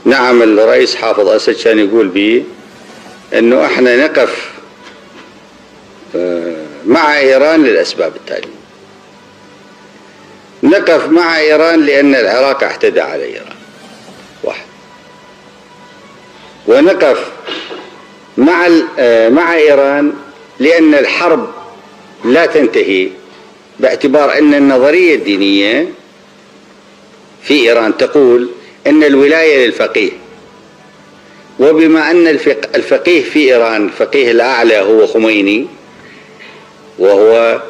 نعم، الرئيس حافظ أسد كان يقول بي أنه احنا نقف مع إيران للأسباب التالية. نقف مع إيران لأن العراق اعتدى على إيران، واحد. ونقف مع إيران لأن الحرب لا تنتهي، باعتبار أن النظرية الدينية في إيران تقول أن الولاية للفقيه، وبما أن الفقيه في إيران الفقيه الأعلى هو خميني، وهو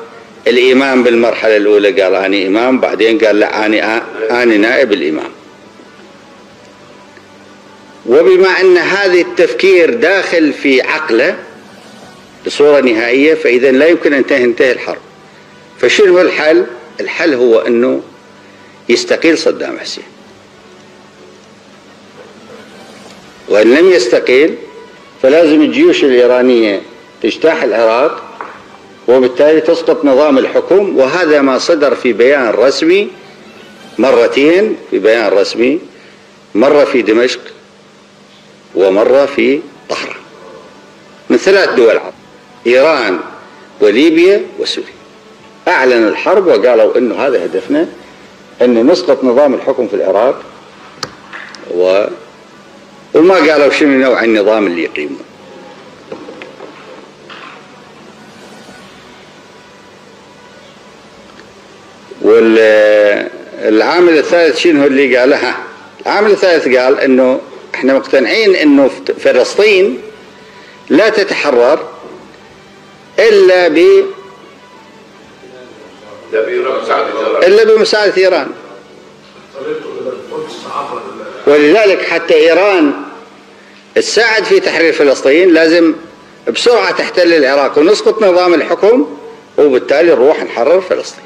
الإمام بالمرحلة الأولى قال أنا إمام، بعدين قال لا أنا نائب الإمام. وبما أن هذا التفكير داخل في عقله بصورة نهائية، فإذا لا يمكن أن تنتهي الحرب. فشنو الحل؟ الحل هو أنه يستقيل صدام حسين، وإن لم يستقيل فلازم الجيوش الإيرانية تجتاح العراق، وبالتالي تسقط نظام الحكم. وهذا ما صدر في بيان رسمي مرتين، في بيان رسمي مرة في دمشق ومرة في طهران، من 3 دول عرب، إيران وليبيا وسوريا. أعلنوا الحرب وقالوا إنه هذا هدفنا، إن نسقط نظام الحكم في العراق، وما قالوا شنو نوع النظام اللي يقيمه. والعامل الثالث شنو اللي قالها؟ العامل الثالث قال إنه احنا مقتنعين إنه فلسطين لا تتحرر إلا بمساعدة إيران. ولذلك حتى إيران تساعد في تحرير فلسطين لازم بسرعة تحتل العراق ونسقط نظام الحكم، وبالتالي نروح نحرر فلسطين.